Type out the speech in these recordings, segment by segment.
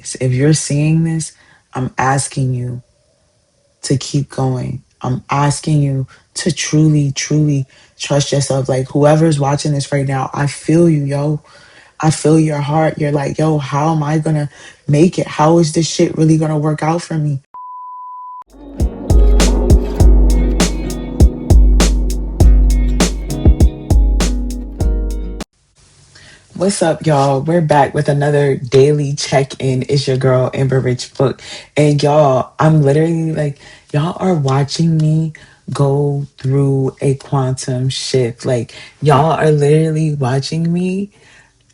this. If you're seeing this, I'm asking you to keep going. I'm asking you to truly, truly trust yourself. Like whoever's watching this right now, I feel you, yo. I feel your heart. You're like, yo, how am I gonna make it? How is this shit really gonna work out for me? What's up, y'all? We're back with another daily check-in. It's your girl, Amber Rich Book. And y'all, I'm literally like, y'all are watching me go through a quantum shift. Like, y'all are literally watching me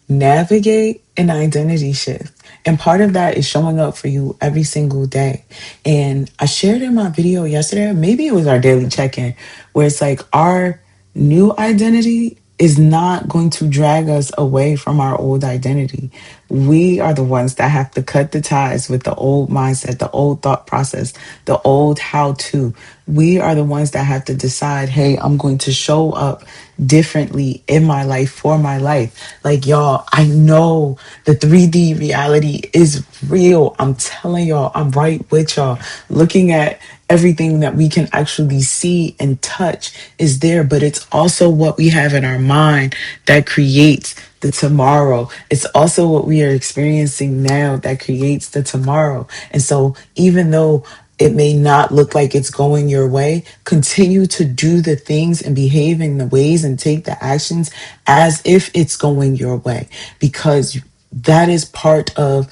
navigate an identity shift. And part of that is showing up for you every single day. And I shared in my video yesterday, maybe it was our daily check in, where it's like our new identity is not going to drag us away from our old identity. We are the ones that have to cut the ties with the old mindset, the old thought process, the old how to. We are the ones that have to decide, hey, I'm going to show up differently in my life for my life. Like, y'all, I know the 3D reality is real. I'm telling y'all, I'm right with y'all. Looking at everything that we can actually see and touch is there, but it's also what we have in our mind that creates the tomorrow. It's also what we are experiencing now that creates the tomorrow. And so even though it may not look like it's going your way, continue to do the things and behave in the ways and take the actions as if it's going your way, because that is part of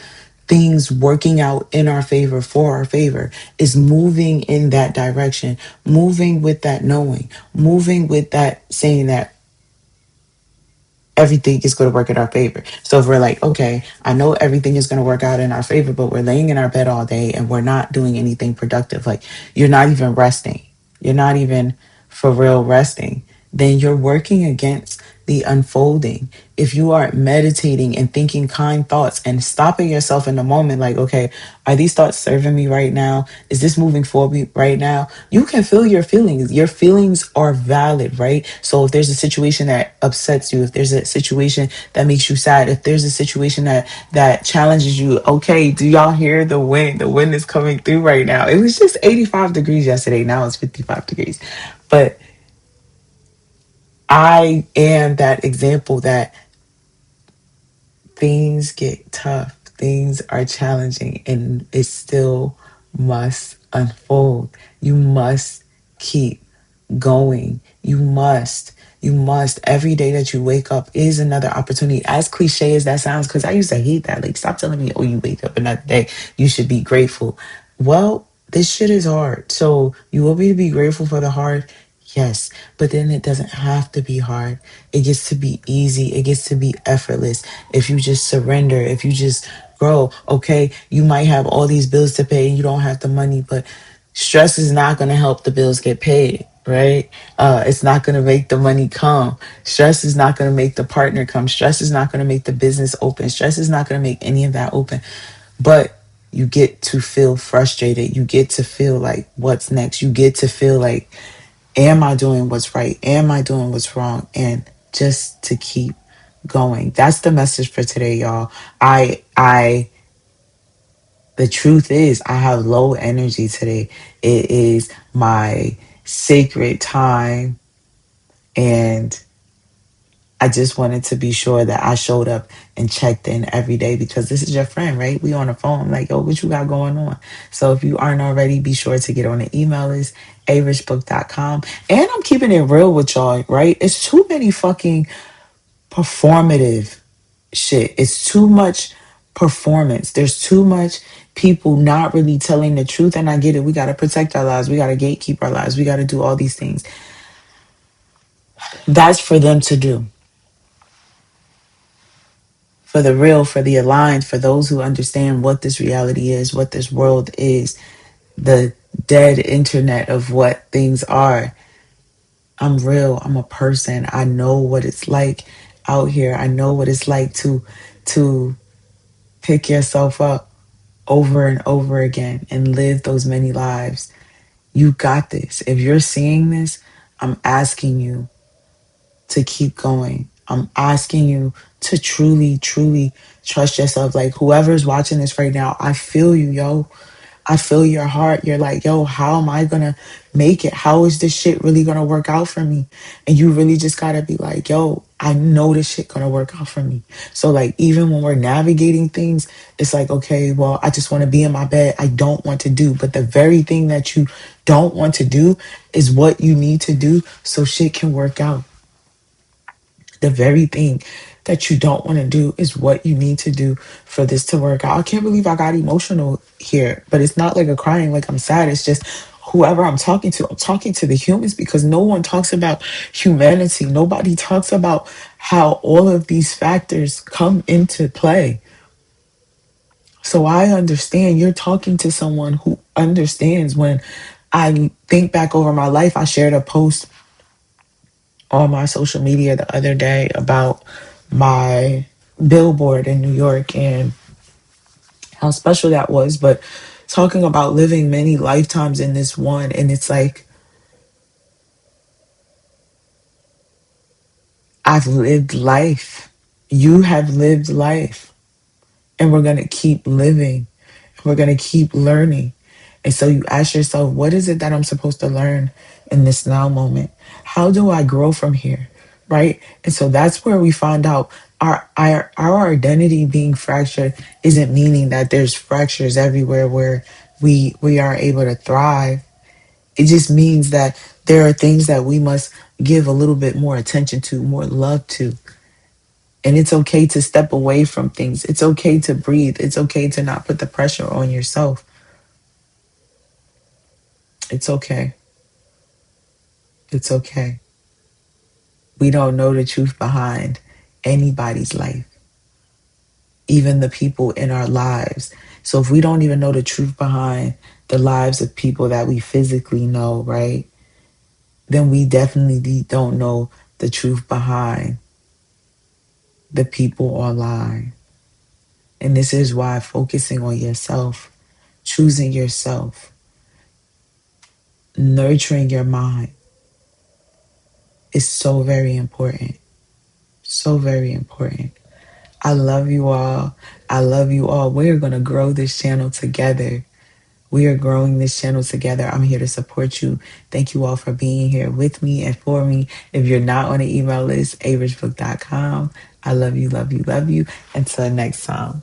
things working out in our favor, for our favor, is moving in that direction, moving with that knowing, moving with that saying that everything is going to work in our favor. So if we're like, okay, I know everything is going to work out in our favor, but we're laying in our bed all day and we're not doing anything productive, like you're not even resting, you're not even for real resting, then you're working against the unfolding. If you are meditating and thinking kind thoughts and stopping yourself in the moment, like, okay, are these thoughts serving me right now? Is this moving forward me right now? You can feel your feelings. Your feelings are valid, right? So if there's a situation that upsets you, if there's a situation that makes you sad, if there's a situation that challenges you, okay, do y'all hear the wind? The wind is coming through right now. It was just 85 degrees yesterday. Now it's 55 degrees. But I am that example that things get tough, things are challenging, and it still must unfold. You must keep going. You must. Every day that you wake up is another opportunity. As cliche as that sounds, because I used to hate that. Like, stop telling me, oh, you wake up another day, you should be grateful. Well, this shit is hard. So you want me to be grateful for the hard? Yes, but then it doesn't have to be hard. It gets to be easy. It gets to be effortless. If you just surrender, if you just grow, okay, you might have all these bills to pay and you don't have the money, but stress is not going to help the bills get paid, right? It's not going to make the money come. Stress is not going to make the partner come. Stress is not going to make the business open. Stress is not going to make any of that open. But you get to feel frustrated. You get to feel like, what's next? You get to feel like, am I doing what's right? Am I doing what's wrong? And just to keep going. That's the message for today, y'all. The truth is, I have low energy today. It is my sacred time, and I just wanted to be sure that I showed up and checked in every day, because this is your friend, right? We on the phone. I'm like, yo, what you got going on? So if you aren't already, be sure to get on the email list, arichbook.com. And I'm keeping it real with y'all, right? It's too many fucking performative shit. It's too much performance. There's too much people not really telling the truth. And I get it. We got to protect our lives. We got to gatekeep our lives. We got to do all these things. That's for them to do. For the real, for the aligned, for those who understand what this reality is, what this world is, the dead internet of what things are. I'm real. I'm a person. I know what it's like out here. I know what it's like to pick yourself up over and over again and live those many lives. You got this. If you're seeing this, I'm asking you to keep going. I'm asking you to truly, truly trust yourself. Like whoever's watching this right now, I feel you, yo. I feel your heart. You're like, yo, how am I gonna make it? How is this shit really gonna work out for me? And you really just gotta be like, yo, I know this shit gonna work out for me. So like even when we're navigating things, it's like, okay, well, I just wanna be in my bed. I don't want to do. But the very thing that you don't want to do is what you need to do so shit can work out. The very thing that you don't want to do is what you need to do for this to work out. I can't believe I got emotional here, but it's not like a crying, like I'm sad. It's just whoever I'm talking to the humans because no one talks about humanity. Nobody talks about how all of these factors come into play. So I understand you're talking to someone who understands. When I think back over my life, I shared a post on my social media the other day about my billboard in New York and how special that was, but talking about living many lifetimes in this one. And it's like, I've lived life. You have lived life. And we're going to keep living. We're going to keep learning. And so you ask yourself, what is it that I'm supposed to learn in this now moment? How do I grow from here? Right? And so that's where we find out our identity being fractured isn't meaning that there's fractures everywhere where we are able to thrive. It just means that there are things that we must give a little bit more attention to, more love to. And it's okay to step away from things. It's okay to breathe. It's okay to not put the pressure on yourself. It's okay. It's okay. We don't know the truth behind anybody's life, even the people in our lives. So if we don't even know the truth behind the lives of people that we physically know, right, then we definitely don't know the truth behind the people online. And this is why focusing on yourself, choosing yourself, nurturing your mind is so very important. So very important. I love you all. I love you all. We are going to grow this channel together. We are growing this channel together. I'm here to support you. Thank you all for being here with me and for me. If you're not on the email list, arichbook.com. I love you, love you, love you. Until next time.